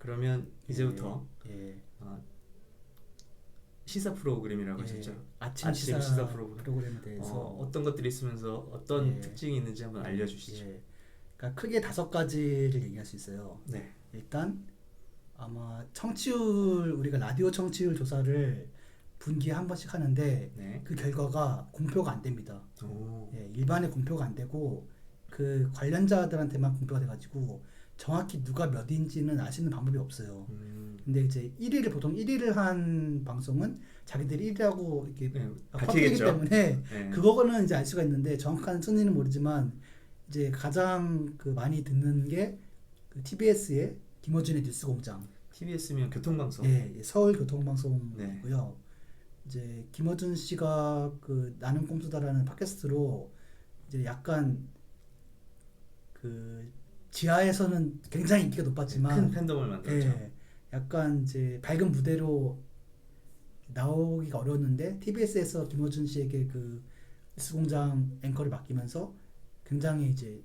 그러면 이제부터 예. 어, 시사 프로그램이라고 예. 하셨죠? 아침 시사 프로그램. 프로그램에 대해서 어떤 것들이 있으면서 어떤 예. 특징이 있는지 한번 알려주시죠. 예. 그러니까 크게 5가지를 얘기할 수 있어요. 네. 일단 아마 청취율 우리가 라디오 청취율 조사를 분기에 한 번씩 하는데 네. 그 결과가 공표가 안 됩니다. 오. 예, 일반에 공표가 안 되고 그 관련자들한테만 공표가 돼가지고 정확히 누가 몇인지는 알 수 있는 방법이 없어요. 근데 이제 1위를 보통 1위를 한 방송은 자기들이 1위라고 이렇게 네, 퍼뜨리기 밝히겠죠. 때문에 네. 그거는 이제 알 수가 있는데 정확한 순위는 모르지만 이제 가장 그 많이 듣는 게 그 TBS의 김어준의 뉴스공장. TBS면 교통방송. 예, 예, 서울 교통방송이고요. 네. 이제 김어준 씨가 그 나는 꼼수다라는 팟캐스트로 이제 약간 그 지하에서는 굉장히 인기가 높았지만 큰 팬덤을 만들었죠. 예, 약간 이제 밝은 무대로 나오기가 어려웠는데 TBS에서 김어준 씨에게 그 뉴스공장 앵커를 맡기면서 굉장히 이제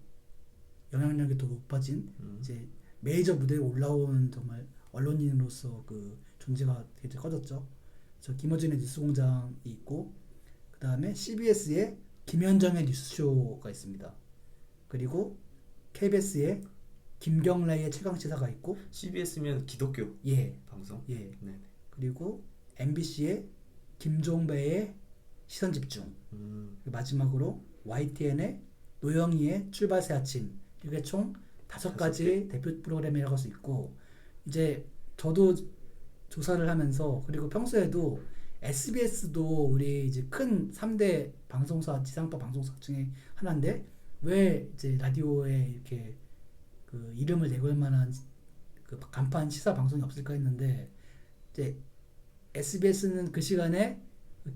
영향력이 더 높아진 이제 메이저 무대에 올라온 정말 언론인으로서 그 존재가 되게 커졌죠. 그래서 김어준의 뉴스공장이 있고 그 다음에 CBS의 김현정의 뉴스쇼가 있습니다. 그리고 KBS의 김경래의 최강시사가 있고 CBS면 기독교 예, 방송. 예. 네. 그리고 MBC의 김종배의 시선집중 그리고 마지막으로 YTN의 노영희의 출발새 아침 이게 총 5가지 대표 프로그램이라고 할 수 있고 이제 저도 조사를 하면서 그리고 평소에도 SBS도 우리 이제 큰 3대 방송사 지상파 방송사 중에 하나인데 왜 이제 라디오에 이렇게 그 이름을 내걸 만한 그 간판 시사 방송이 없을까 했는데 이제 SBS는 그 시간에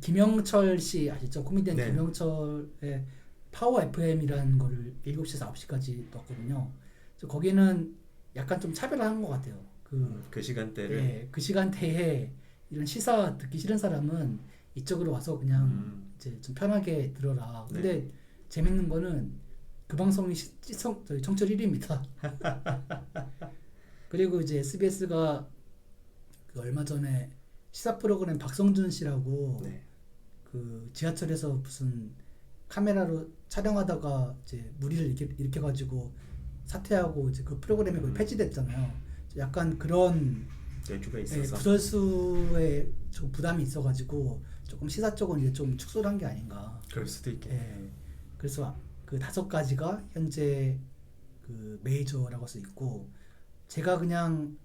김영철 씨 아시죠? 코미디언 네. 김영철의 파워 FM이라는 거를 7시에서 9시까지 넣었거든요. 그래서 거기는 약간 좀 차별화한 것 같아요. 그 시간대를. 예, 그 시간대에 이런 시사 듣기 싫은 사람은 이쪽으로 와서 그냥 이제 좀 편하게 들어라. 근데 네. 재밌는 거는 그 방송이 저희 청취율 1위입니다. 그리고 이제 SBS가 그 얼마 전에 시사 프로그램 박성준 씨라고 네. 그 지하철에서 무슨 카메라로 촬영하다가 이제 무리를 일으켜가지고 사퇴하고 이제 그 프로그램이 거의 폐지됐잖아요. 약간 그런 여주가 예, 있어서. 구설수에 좀 부담이 있어가지고 조금 시사 쪽은 이제 좀 축소를 한 게 아닌가. 그럴 수도 있겠네. 예. 그래서 그 5가지가 현재 그 메이저라고 할 수 있고 제가 그냥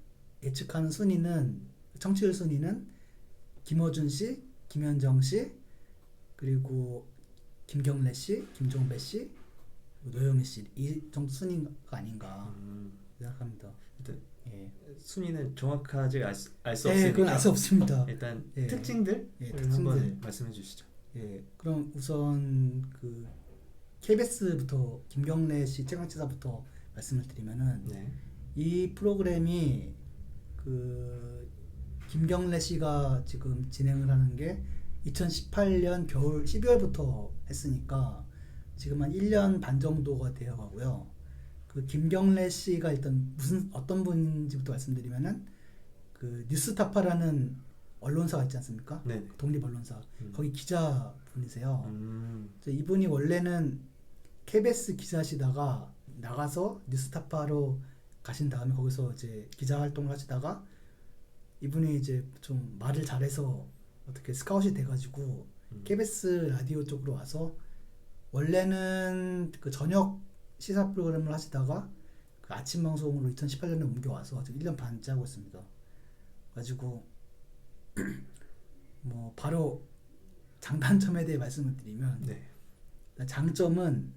예측하는 순위는 청취율 순위는 김어준 씨, 김현정 씨, 그리고 김경래 씨, 김종배 씨, 노영희 씨 이 정도 순위가 아닌가 생각합니다. 일단 예. 순위는 정확하지 알 수 예, 없으니까. 그건 알 수 없습니다. 일단 예. 특징들을 특징들. 한번 말씀해 주시죠. 예, 그럼 우선 그 KBS부터 김경래 씨 최강시사부터 말씀을 드리면은 네. 이 프로그램이 그 김경래 씨가 지금 진행을 하는 게 2018년 겨울 12월부터 했으니까 지금 한 1년 반 정도가 되어 가고요. 그 김경래 씨가 일단 무슨 어떤 분인지부터 말씀드리면은 그 뉴스타파라는 언론사가 있지 않습니까? 네. 독립 언론사. 거기 기자분이세요. 그래서 이분이 원래는 KBS 기자시다가 나가서 뉴스타파로 가신 다음에 거기서 이제 기자 활동을 하시다가 이분이 이제 좀 말을 잘해서 어떻게 스카웃이 돼가지고 KBS 라디오 쪽으로 와서 원래는 그 저녁 시사 프로그램을 하시다가 그 아침 방송으로 2018년에 옮겨와서 지금 1년 반째 하고 있습니다. 가지고 뭐 바로 장단점에 대해 말씀을 드리면 네. 장점은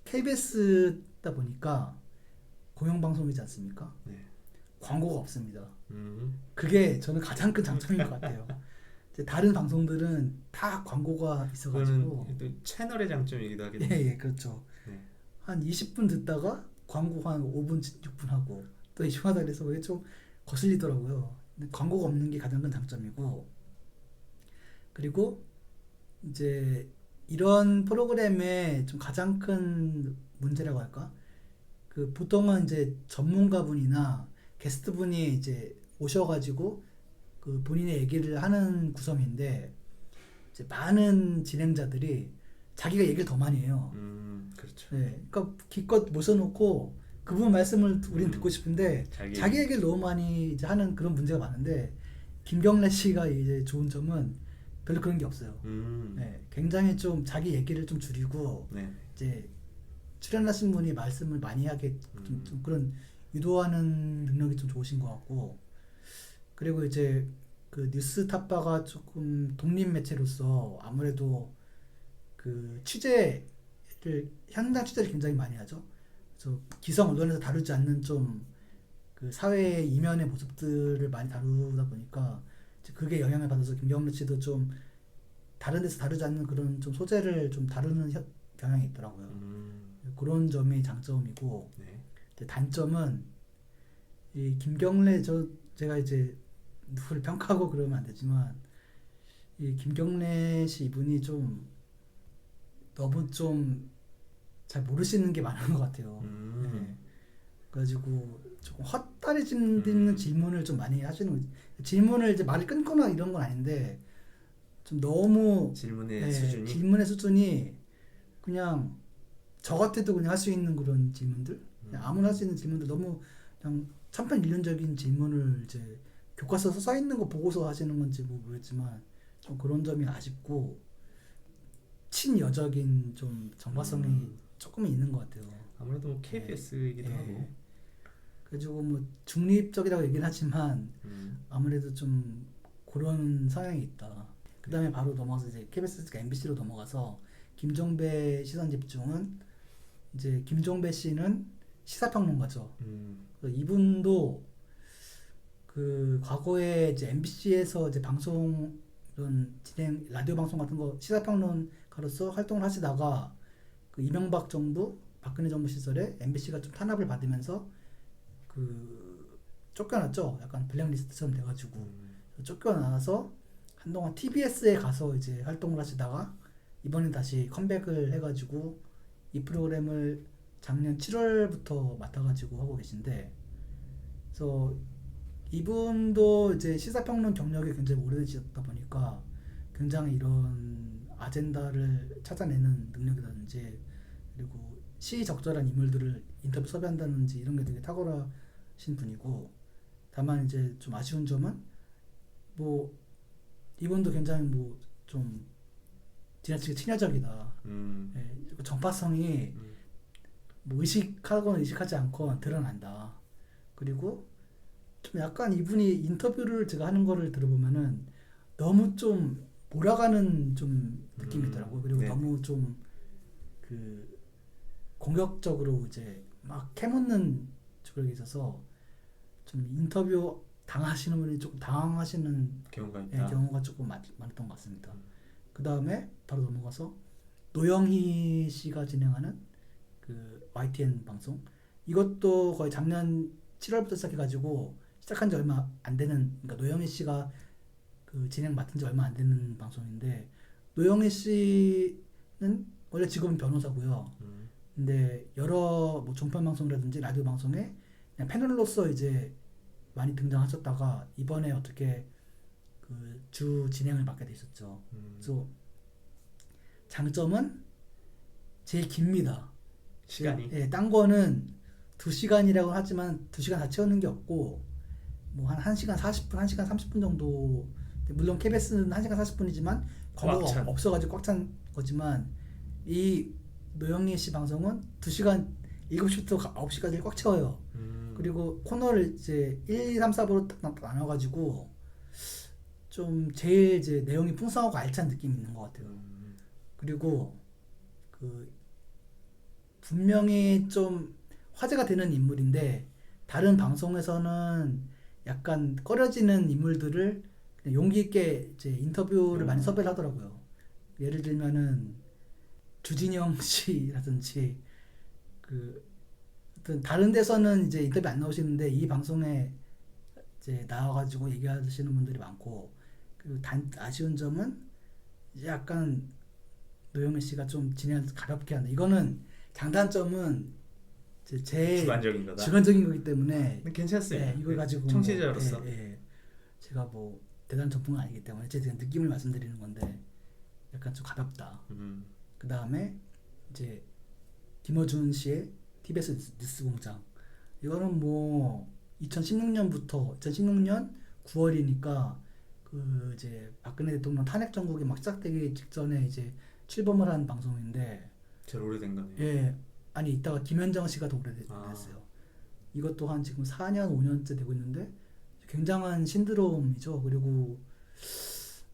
KBS다 보니까 공영방송이지 않습니까? 네. 광고가 없습니다. 음. 그게 저는 가장 큰 장점인 것 같아요. 이제 다른 방송들은 다 광고가 있어가지고 그거는 또 채널의 장점이기도 예, 하겠네요. 예, 그렇죠. 네. 한 20분 듣다가 광고 한 5분, 6분 하고 또 이중하다 그래서 그게 좀 거슬리더라고요. 근데 광고가 없는 게 가장 큰 장점이고 그리고 이제 이런 프로그램의 좀 가장 큰 문제라고 할까? 그 보통은 이제 전문가분이나 게스트분이 이제 오셔가지고 그 본인의 얘기를 하는 구성인데 이제 많은 진행자들이 자기가 얘기를 더 많이 해요. 그렇죠. 네, 그러니까 기껏 모셔놓고 그분 말씀을 우린 듣고 싶은데 자기 얘기를 너무 많이 이제 하는 그런 문제가 많은데 김경래 씨가 이제 좋은 점은 별로 그런 게 없어요. 네, 굉장히 좀 자기 얘기를 좀 줄이고 네. 이제 출연하신 분이 말씀을 많이 하게 좀 그런 유도하는 능력이 좀 좋으신 것 같고 그리고 이제 그 뉴스 탑바가 조금 독립 매체로서 아무래도 그 취재를 현장 취재를 굉장히 많이 하죠. 그래서 기성 언론에서 다루지 않는 좀 그 사회의 이면의 모습들을 많이 다루다 보니까 이제 그게 영향을 받아서 김경래 씨도 좀 다른 데서 다루지 않는 그런 좀 소재를 좀 다루는 경향이 있더라고요. 그런 점이 장점이고 네. 이제 단점은 이 김경래 제가 이제 누구를 평가하고 그러면 안 되지만 이 김경래 씨 이분이 좀 너무 좀 잘 모르시는 게 많은 것 같아요. 네. 그래가지고 조금 헛다리 짚는 질문을 좀 많이 하시는 질문을 이제 말을 끊거나 이런 건 아닌데 좀 너무 질문의 수준이 질문의 수준이 그냥 저 같아도 그냥 할 수 있는 그런 질문들 그냥 아무나 할 수 있는 질문들 너무 그냥 천편일률적인 질문을 이제 교과서에 써 있는 거 보고서 하시는 건지 뭐 모르겠지만 좀 그런 점이 아쉽고 친여적인 좀 정파성이 조금은 있는 것 같아요. 아무래도 뭐 KBS이기도 하고 그래가지고 뭐 중립적이라고 얘기는 하지만 아무래도 좀 그런 성향이 있다. 그 다음에 바로 넘어가서 이제 KBS가 MBC로 넘어가서 김종배 시선 집중은 이제 김종배 씨는 시사평론가죠. 그래서 이분도 그 과거에 이제 MBC에서 이제 방송 이런 진행 라디오 방송 같은 거 시사평론가로서 활동을 하시다가 그 이명박 정부 박근혜 정부 시절에 MBC가 좀 탄압을 받으면서 그 쫓겨났죠. 약간 블랙리스트처럼 돼가지고 쫓겨나서 한동안 TBS에 가서 이제 활동을 하시다가 이번엔 다시 컴백을 해가지고 이 프로그램을 작년 7월부터 맡아가지고 하고 계신데 그래서 이분도 이제 시사평론 경력이 굉장히 오래되셨다 보니까 굉장히 이런 아젠다를 찾아내는 능력이라든지 그리고 시의적절한 인물들을 인터뷰 섭외한다든지 이런 게 되게 탁월하신 분이고 다만 이제 좀 아쉬운 점은 뭐 이분도 굉장히 뭐 좀 지나치게 친화적이다. 예, 정파성이 뭐 의식하거나 의식하지 않건 드러난다. 그리고 좀 약간 이분이 인터뷰를 제가 하는 거를 들어보면은 너무 좀 몰아가는 좀 느낌이 있더라고요. 그리고 네. 너무 좀 그 공격적으로 이제 막 캐묻는 쪽에 있어서 좀 인터뷰 당하시는 분이 조금 당황하시는 경우가 있다. 경우가 조금 많았던 것 같습니다. 그 다음에 바로 넘어가서 노영희 씨가 진행하는 그 YTN 방송 이것도 거의 작년 7월부터 시작해가지고 시작한 지 얼마 안 되는 그러니까 노영희 씨가 그 진행 맡은 지 얼마 안 되는 방송인데 노영희 씨는 원래 직업은 변호사고요. 근데 여러 뭐 종편 방송이라든지 라디오 방송에 그냥 패널로서 이제 많이 등장하셨다가 이번에 어떻게 그 주 진행을 맡게 되셨죠. 그래서 장점은 제일 깁니다. 시간이 예, 딴 거는 2시간이라고 하지만 2시간 다 채우는 게 없고 뭐 한 1시간 40분, 1시간 30분 정도 물론 KBS는 1시간 40분이지만 광고가 없어가지고 꽉 찬 거지만 이 노영희 씨 방송은 2시간 7시부터 9시까지 꽉 채워요. 그리고 코너를 이제 1, 2, 3, 4부로 딱 나눠가지고 좀 제일 이제 내용이 풍성하고 알찬 느낌이 있는 것 같아요. 그리고 그 분명히 좀 화제가 되는 인물인데 다른 방송에서는 약간 꺼려지는 인물들을 그냥 용기 있게 이제 인터뷰를 많이 섭외를 하더라고요. 예를 들면은 주진영 씨라든지 그 하여튼 다른 데서는 이제 인터뷰 안 나오시는데 이 방송에 이제 나와가지고 얘기하시는 분들이 많고 그리고 아쉬운 점은 이제 약간 노영희 씨가 좀 진행을 가볍게 한다. 이거는 장단점은 제 주관적인 거다. 주관적인 거기 때문에 근데 괜찮았어요. 네, 이걸 가지고 청취자로서. 제가 뭐 대단한 전문가는 아니기 때문에 제 느낌을 말씀드리는 건데 약간 좀 가볍다. 그 다음에 이제 김어준 씨의 TBS 뉴스공장 이거는 뭐 2016년 9월이니까 그 이제 박근혜 대통령 탄핵 정국이 막 시작되기 직전에 이제 출범을 한 방송인데 제일 오래된 거네요. 예 아니 이따가 김현정 씨가 더 오래됐어요. 이것도 한 지금 4년 5년째 되고 있는데 굉장한 신드롬이죠. 그리고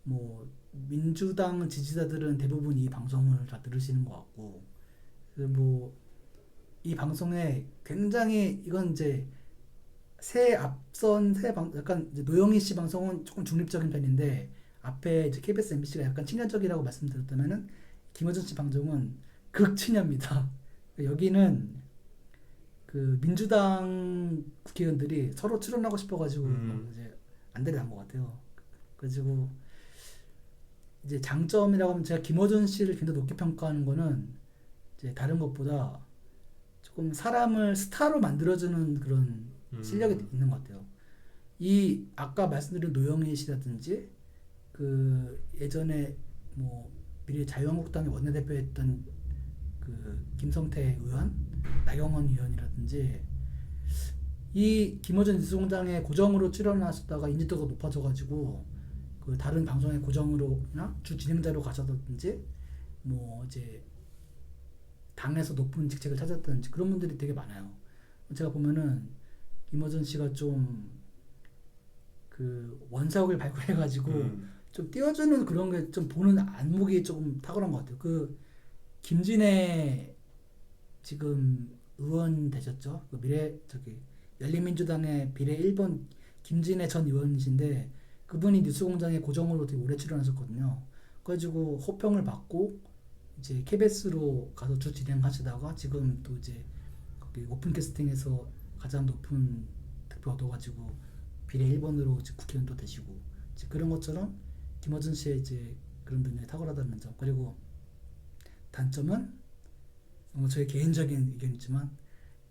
뭐 민주당 지지자들은 대부분 이 방송을 다 들으시는 것 같고 뭐 이 방송에 굉장히 이건 이제 약간 이제 노영희 씨 방송은 조금 중립적인 편인데 앞에 이제 KBS MBC가 약간 친여적이라고 말씀드렸다면은 김어준 씨 방송은 극친여입니다. 여기는 그 민주당 국회의원들이 서로 출연하고 싶어가지고 이제 안달이 난 것 같아요. 그래가지고 이제 장점이라고 하면 제가 김어준 씨를 굉장히 높게 평가하는 거는 이제 다른 것보다 조금 사람을 스타로 만들어주는 그런 실력이 있는 것 같아요. 이 아까 말씀드린 노영희 씨라든지 그 예전에 뭐 미래 자유한국당의 원내대표였던 그 김성태 의원, 나경원 의원이라든지 이 김어준 뉴스공장에 고정으로 출연하셨다가 인지도가 높아져가지고 그 다른 방송에 고정으로나 주 진행자로 가셨다든지 뭐 이제 당에서 높은 직책을 찾았다든지 그런 분들이 되게 많아요. 제가 보면은 김어준 씨가 좀 그 원석을 발굴해가지고 좀 띄워주는 그런 게 좀 보는 안목이 조금 탁월한 것 같아요. 그 김진애 지금 의원 되셨죠? 그 열린민주당의 비례 1번 김진애 전 의원이신데 그분이 뉴스공장에 고정으로 되게 오래 출연하셨거든요. 그래가지고 호평을 받고 이제 KBS로 가서 주 진행하시다가 지금 또 이제 거기 오픈 캐스팅에서 가장 높은 득표 얻어가지고 비례 1번으로 국회의원 도 되시고 이제 그런 것처럼 김어준 씨의 이제 그런 능력이 탁월하다는 점. 그리고 단점은 저의 개인적인 의견이지만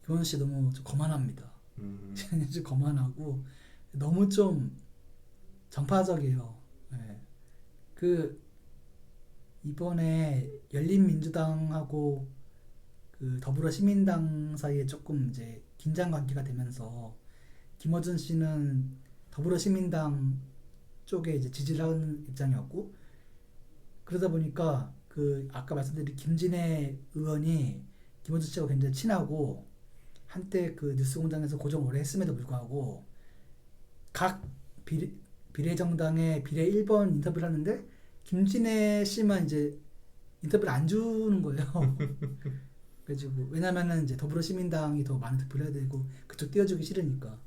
김어준 씨 너무 좀 거만합니다. 좀 거만하고 너무 좀 정파적이에요. 네. 그 이번에 열린민주당하고 그 더불어시민당 사이에 조금 이제 긴장 관계가 되면서 김어준 씨는 더불어시민당 쪽에 이제 지지를 하는 입장이었고 그러다 보니까 그 아까 말씀드린 김진애 의원이 김어준 씨하고 굉장히 친하고 한때 그 뉴스공장에서 고정 오래 했음에도 불구하고 각 비례정당의 비례 1번 인터뷰를 하는데 김진애 씨만 이제 인터뷰를 안 주는 거예요. 그래가지고 왜냐면은 이제 더불어시민당이 더 많은 득표를 해야 되고 그쪽 띄워주기 싫으니까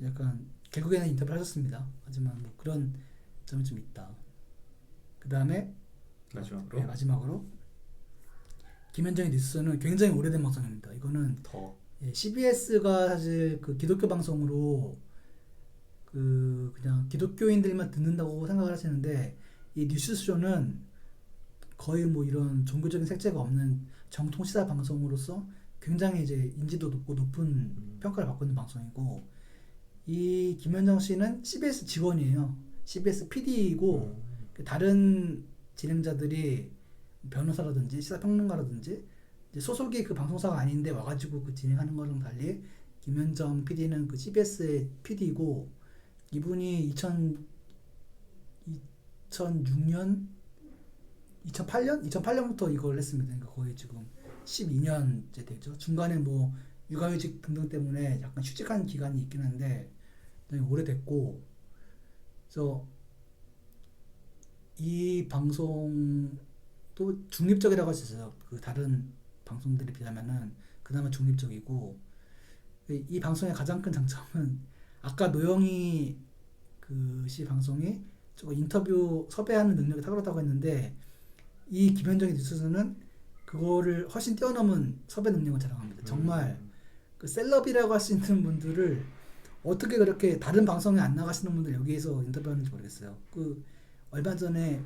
약간 결국에는 인터뷰를 하셨습니다. 하지만 뭐 그런 점이 좀 있다. 그 다음에 마지막으로 김현정의 뉴스는 굉장히 오래된 방송입니다. 이거는 CBS가 사실 그 기독교 방송으로 그 그냥 기독교인들만 듣는다고 생각을 하시는데 이 뉴스쇼는 거의 뭐 이런 종교적인 색채가 없는 정통 시사 방송으로서 굉장히 이제 인지도 높고 높은 평가를 받고 있는 방송이고 이 김현정 씨는 CBS 직원이에요. CBS PD이고 다른 진행자들이 변호사라든지 시사평론가라든지 이제 소속이 그 방송사가 아닌데 와가지고 그 진행하는 거랑 달리 김현정 PD는 그 CBS의 PD이고 이분이 2006년 2008년부터 이걸 했습니다. 그러니까 거의 지금 12년째 되죠. 중간에 뭐 육아휴직 등등 때문에 약간 휴직한 기간이 있긴 한데 되게 오래됐고 그래서 이 방송도 중립적이라고 할 수 있어요. 그 다른 방송들에 비하면은 그나마 중립적이고 이 방송의 가장 큰 장점은 아까 노영희 그 씨 방송이 조금 인터뷰 섭외하는 능력이 탁월하다고 했는데 이 김현정의 뉴스는 그거를 훨씬 뛰어넘은 섭외 능력을 자랑합니다. 정말 그 셀럽이라고 할 수 있는 분들을 어떻게 그렇게 다른 방송에 안 나가시는 분들 여기에서 인터뷰하는지 모르겠어요. 그 얼마 전에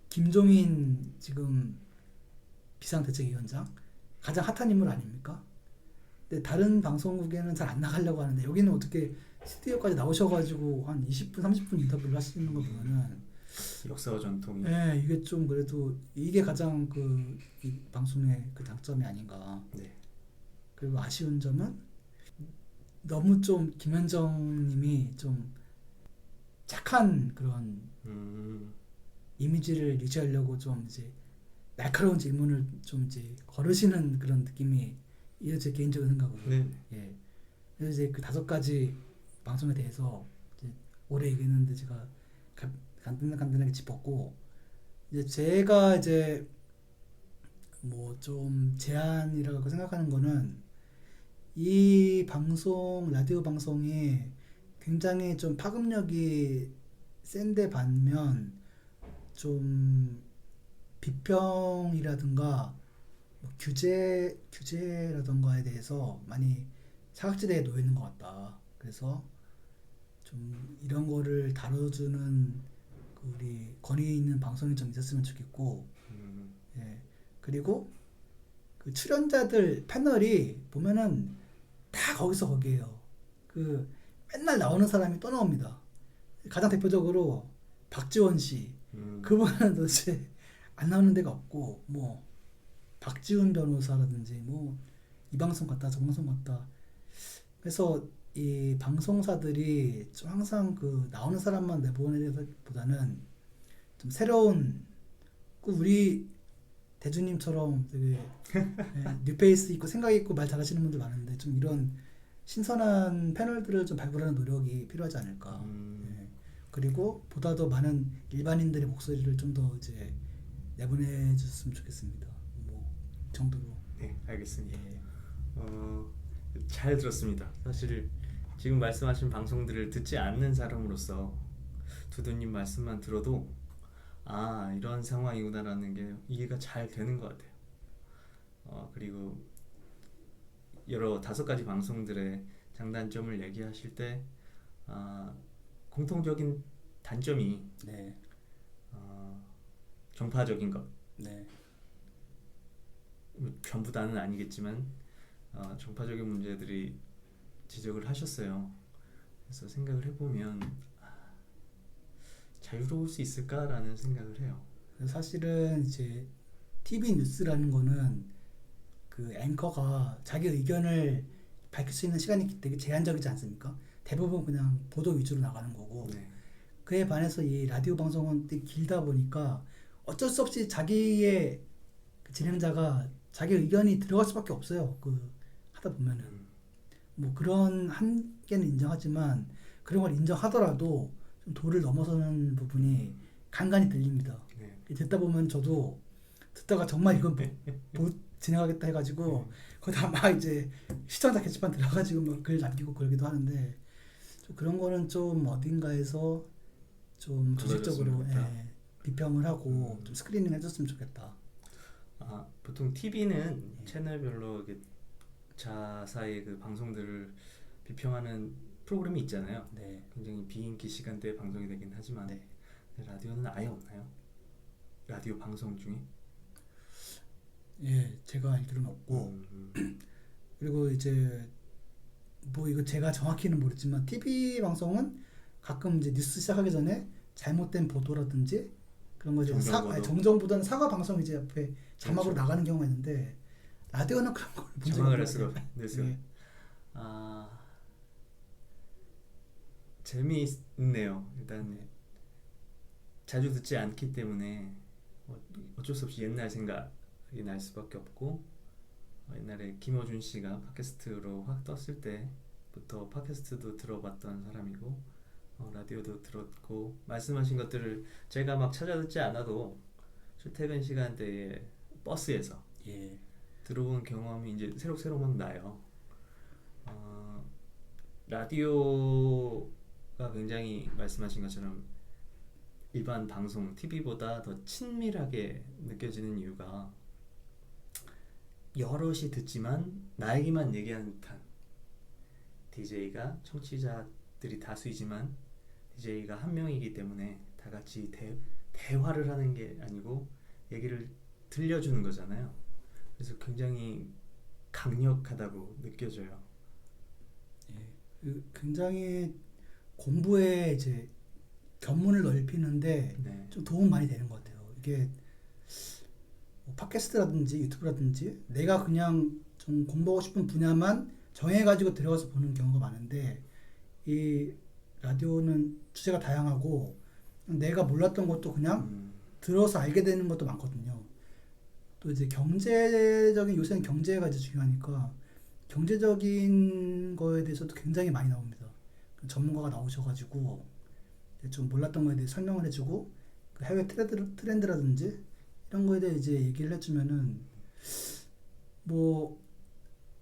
김종인 지금 비상대책위원장 가장 핫한 인물 아닙니까? 근데 다른 방송국에는 잘 안 나가려고 하는데 여기는 어떻게 스튜디오까지 나오셔가지고 한 20분, 30분 인터뷰를 하시는 거 보면은 역사와 전통이. 예, 이게 좀 그래도 이게 가장 그 이 방송의 그 장점이 아닌가. 네. 그리고 아쉬운 점은 너무 좀 김현정님이 좀 착한 그런 이미지를 유지하려고 좀 이제 날카로운 질문을 좀 이제 거르시는 그런 느낌이 이게 제 개인적인 생각으로. 네. 예. 그래서 이제 그 5가지 방송에 대해서 이제 오래 얘기했는데 제가 간단하게 짚었고 이제 제가 이제 뭐 좀 제안이라고 생각하는 거는 이 방송 라디오 방송이 굉장히 좀 파급력이 센데 반면 좀 비평이라든가 뭐 규제라든가에 대해서 많이 사각지대에 놓여 있는 것 같다. 그래서 좀 이런 거를 다뤄주는 그 우리 권위 있는 방송이 좀 있었으면 좋겠고, 예. 그리고 그 출연자들 패널이 보면은 다 거기서 거기에요. 그 맨날 나오는 사람이 또 나옵니다. 가장 대표적으로 박지원 씨. 그분은 도대체 안 나오는 데가 없고 뭐 박지훈 변호사라든지 뭐 이 방송 갔다 저 방송 갔다. 그래서 이 방송사들이 좀 항상 그 나오는 사람만 내보내기보다는 좀 새로운 그 우리 대주님처럼 되게 뉴페이스 있고 생각 있고 말 잘하시는 분들 많은데 좀 이런 신선한 패널들을 좀 발굴하는 노력이 필요하지 않을까. 예. 그리고 보다 더 많은 일반인들의 목소리를 좀 더 이제 내보내줬으면 좋겠습니다. 뭐 정도로. 네, 알겠습니다. 예. 잘 들었습니다. 사실 지금 말씀하신 방송들을 듣지 않는 사람으로서 두두님 말씀만 들어도 아 이런 상황이구나라는 게 이해가 잘 되는 것 같아요. 그리고 여러 5가지 방송들의 장단점을 얘기하실 때 공통적인 단점이 네. 정파적인 것. 네. 전부 다는 아니겠지만 정파적인 문제들이 지적을 하셨어요. 그래서 생각을 해보면 자유로울 수 있을까라는 생각을 해요. 사실은 이제 TV 뉴스라는 거는 그 앵커가 자기 의견을 밝힐 수 있는 시간이 되게 제한적이지 않습니까? 대부분 그냥 보도 위주로 나가는 거고 네. 그에 반해서 이 라디오 방송은 되게 길다 보니까 어쩔 수 없이 자기의 그 진행자가 자기 의견이 들어갈 수밖에 없어요. 그 하다 보면은 뭐 그런 한계는 인정하지만 그런 걸 인정하더라도 좀 도를 넘어서는 부분이 간간히 들립니다. 네. 듣다 보면 저도 듣다가 정말 이건 못 진행하겠다 해가지고 거기다 막 이제 시청자 게시판 들어가지고 막 글 남기고 그러기도 하는데 좀 그런 거는 좀 어딘가에서 좀 조직적으로 비평을 하고 좀 스크리닝 해줬으면 좋겠다. 보통 TV는 채널별로 이렇게 자사의 그 방송들을 비평하는 프로그램이 있잖아요. 네. 굉장히 비인기 시간대에 방송이 되긴 하지만 네. 라디오는 아예 없나요? 라디오 방송 중에? 예, 제가 알기로는 없고 그리고 이제 뭐 이거 제가 정확히는 모르지만 TV 방송은 가끔 이제 뉴스 시작하기 전에 잘못된 보도라든지 그런 거 이제 정정보다는 사과 방송 이제 옆에 자막으로 그렇죠. 나가는 경우가 있는데 라디오는 그런 걸 본 적이 자막을 할 수가 없어요. 네. 재미있네요. 일단 자주 듣지 않기 때문에 어쩔 수 없이 옛날 생각이 날 수밖에 없고 옛날에 김어준 씨가 팟캐스트로 확 떴을 때부터 팟캐스트도 들어봤던 사람이고 라디오도 들었고 말씀하신 것들을 제가 막 찾아 듣지 않아도 출퇴근 시간대에 버스에서 들어본 경험이 이제 새록새록 나요. 라디오가 굉장히 말씀하신 것처럼 일반 방송, TV보다 더 친밀하게 느껴지는 이유가 여럿이 듣지만 나에게만 얘기하는 듯한 DJ가 청취자들이 다수이지만 DJ가 한 명이기 때문에 다 같이 대화를 하는 게 아니고 얘기를 들려주는 거잖아요. 그래서 굉장히 강력하다고 느껴져요. 굉장히 공부에 이제 견문을 넓히는데 네. 좀 도움 많이 되는 것 같아요. 이게 뭐 팟캐스트라든지 유튜브라든지 내가 그냥 좀 공부하고 싶은 분야만 정해가지고 들어가서 보는 경우가 많은데 이 라디오는 주제가 다양하고 내가 몰랐던 것도 그냥 음, 들어서 알게 되는 것도 많거든요. 또 이제 경제적인 요새는 경제가 이제 중요하니까 경제적인 거에 대해서도 굉장히 많이 나옵니다. 전문가가 나오셔가지고 이제 좀 몰랐던 거에 대해 설명을 해주고 그 해외 트렌드라든지 이런 거에 대해 이제 얘기를 해주면은 뭐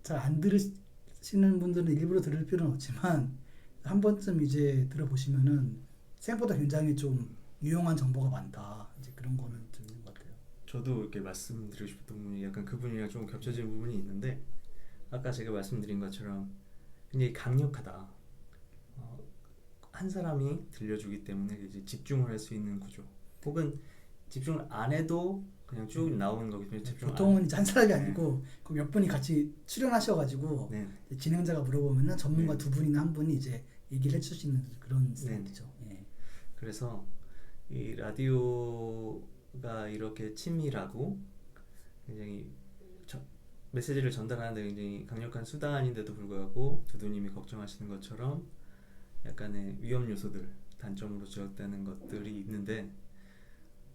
잘 안 들으시는 분들은 일부러 들을 필요는 없지만 한 번쯤 이제 들어보시면은 생각보다 굉장히 좀 유용한 정보가 많다. 이제 그런 거는 좀 있는 것 같아요. 저도 이렇게 말씀드리고 싶었던 부분이 약간 그분이랑 좀 겹쳐지는 부분이 있는데 아까 제가 말씀드린 것처럼 굉장히 강력하다. 어, 한 사람이 들려주기 때문에 이제 집중을 할 수 있는 구조. 혹은 집중을 안 해도 그냥 쭉 나오는 거기 때문에 집중 안. 보통은 이제 한 사람이 네. 아니고 그 몇 분이 같이 출연하셔가지고 네. 진행자가 물어보면은 전문가 네. 두 분이나 한 분이 이제 얘기를 해주시는 그런 네. 스타일이죠. 예. 그래서 이 라디오가 이렇게 친밀하고 굉장히 메시지를 전달하는데 굉장히 강력한 수단인데도 불구하고 두두님이 걱정하시는 것처럼 약간의 위험 요소들 단점으로 지적되는 것들이 있는데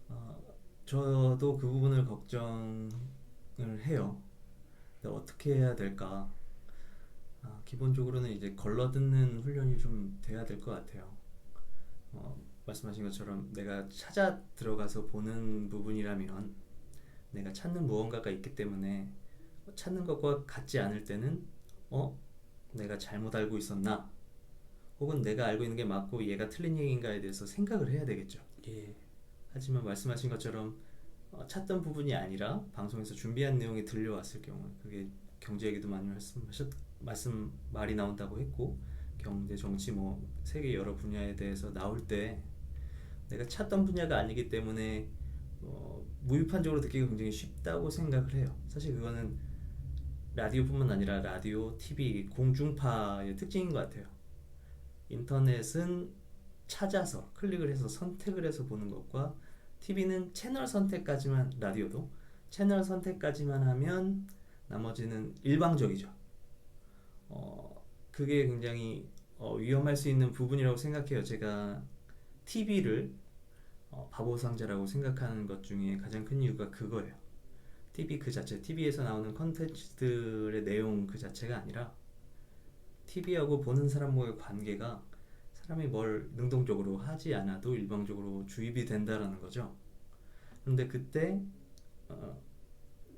어, 저도 그 부분을 걱정을 해요. 근데 어떻게 해야 될까? 기본적으로는 이제 걸러듣는 훈련이 좀 돼야 될 것 같아요. 말씀하신 것처럼 내가 찾아 들어가서 보는 부분이라면 내가 찾는 무언가가 있기 때문에 찾는 것과 같지 않을 때는 내가 잘못 알고 있었나? 혹은 내가 알고 있는 게 맞고 얘가 틀린 얘기인가에 대해서 생각을 해야 되겠죠. 예. 하지만 말씀하신 것처럼 찾던 부분이 아니라 방송에서 준비한 내용이 들려왔을 경우 그게 경제 얘기도 많이 말이 나온다고 했고 경제, 정치 뭐 세계 여러 분야에 대해서 나올 때 내가 찾던 분야가 아니기 때문에 무비판적으로 듣기가 굉장히 쉽다고 생각을 해요. 사실 그거는 라디오뿐만 아니라 라디오, TV, 공중파의 특징인 것 같아요. 인터넷은 찾아서 클릭을 해서 선택을 해서 보는 것과 TV는 채널 선택까지만 라디오도 채널 선택까지만 하면 나머지는 일방적이죠. 그게 굉장히 위험할 수 있는 부분이라고 생각해요. 제가 TV를 바보 상자라고 생각하는 것 중에 가장 큰 이유가 그거예요. TV 그 자체, TV에서 나오는 컨텐츠들의 내용 그 자체가 아니라 TV하고 보는 사람과의 관계가 사람이 뭘 능동적으로 하지 않아도 일방적으로 주입이 된다라는 거죠. 그런데 그때 어,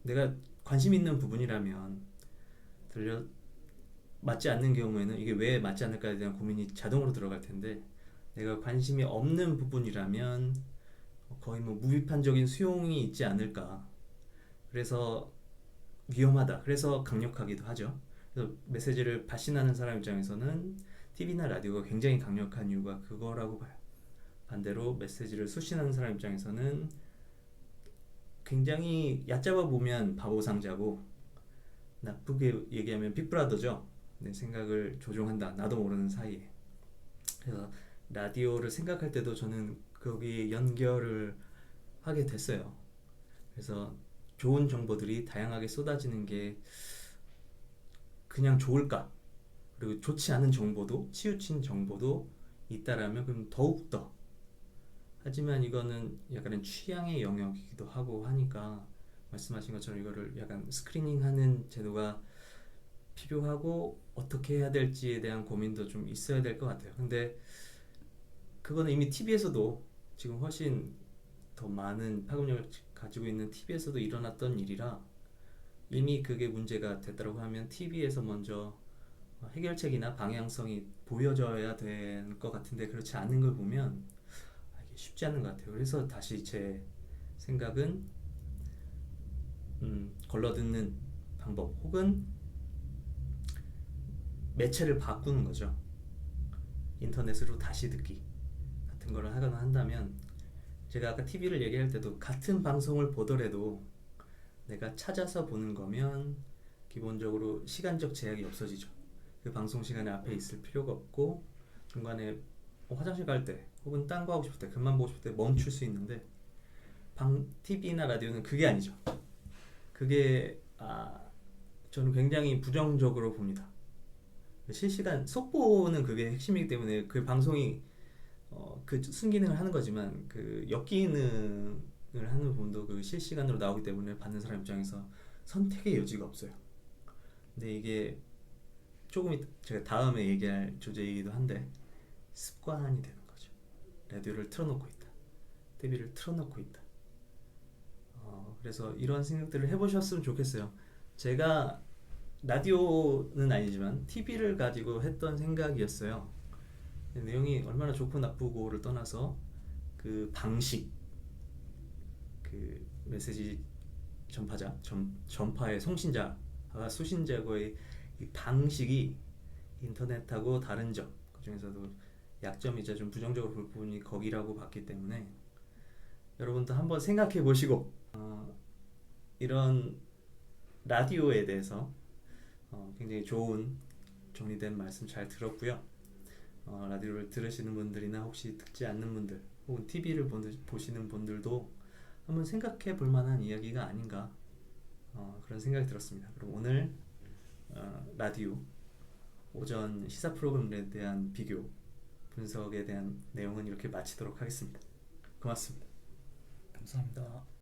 내가 관심 있는 부분이라면 들려 맞지 않는 경우에는 이게 왜 맞지 않을까에 대한 고민이 자동으로 들어갈 텐데 내가 관심이 없는 부분이라면 거의 뭐 무비판적인 수용이 있지 않을까. 그래서 위험하다. 그래서 강력하기도 하죠. 그래서 메시지를 발신하는 사람 입장에서는 TV나 라디오가 굉장히 강력한 이유가 그거라고 봐요. 반대로 메시지를 수신하는 사람 입장에서는 굉장히 얕잡아 보면 바보상자고 나쁘게 얘기하면 빅브라더죠. 내 생각을 조종한다. 나도 모르는 사이에. 그래서 라디오를 생각할 때도 저는 거기에 연결을 하게 됐어요. 그래서 좋은 정보들이 다양하게 쏟아지는 게 그냥 좋을까? 그리고 좋지 않은 정보도 치우친 정보도 있다라면 그럼 더욱 더. 하지만 이거는 약간은 취향의 영역이기도 하고 하니까 말씀하신 것처럼 이거를 약간 스크리닝하는 제도가 필요하고 어떻게 해야 될지에 대한 고민도 좀 있어야 될 것 같아요. 근데 그거는 이미 TV에서도 지금 훨씬 더 많은 파급력을 가지고 있는 TV에서도 일어났던 일이라 이미 그게 문제가 됐다고 하면 TV에서 먼저 해결책이나 방향성이 보여져야 될 것 같은데 그렇지 않은 걸 보면 이게 쉽지 않은 것 같아요. 그래서 다시 제 생각은 걸러듣는 방법 혹은 매체를 바꾸는 거죠. 인터넷으로 다시 듣기 같은 거를 하거나 한다면 제가 아까 TV를 얘기할 때도 같은 방송을 보더라도 내가 찾아서 보는 거면 기본적으로 시간적 제약이 없어지죠. 그 방송 시간에 앞에 있을 필요가 없고 중간에 화장실 갈 때 혹은 딴 거 하고 싶을 때 글만 보고 싶을 때 멈출 수 있는데 TV나 라디오는 그게 아니죠. 그게 저는 굉장히 부정적으로 봅니다. 실시간 속보는 그게 핵심이기 때문에 그 방송이 그 순기능을 하는 거지만 그 역기능을 하는 부분도 그 실시간으로 나오기 때문에 받는 사람 입장에서 선택의 여지가 없어요. 근데 이게 조금 제가 다음에 얘기할 주제이기도 한데 습관이 되는 거죠. 라디오를 틀어놓고 있다, TV를 틀어놓고 있다. 그래서 이런 생각들을 해보셨으면 좋겠어요. 제가 라디오는 아니지만 TV를 가지고 했던 생각이었어요. 내용이 얼마나 좋고 나쁘고를 떠나서 그 방식, 그 메시지 전파자, 전파의 송신자와 수신자의 이 방식이 인터넷하고 다른 점, 그 중에서도 약점이자 좀 부정적으로 볼 부분이 거기라고 봤기 때문에 여러분도 한번 생각해 보시고 이런 라디오에 대해서 굉장히 좋은 정리된 말씀 잘 들었고요. 라디오를 들으시는 분들이나 혹시 듣지 않는 분들 혹은 TV를 보시는 분들도 한번 생각해 볼 만한 이야기가 아닌가 그런 생각이 들었습니다. 그럼 오늘 라디오 오전 시사 프로그램에 대한 비교 분석에 대한 내용은 이렇게 마치도록 하겠습니다. 고맙습니다. 감사합니다.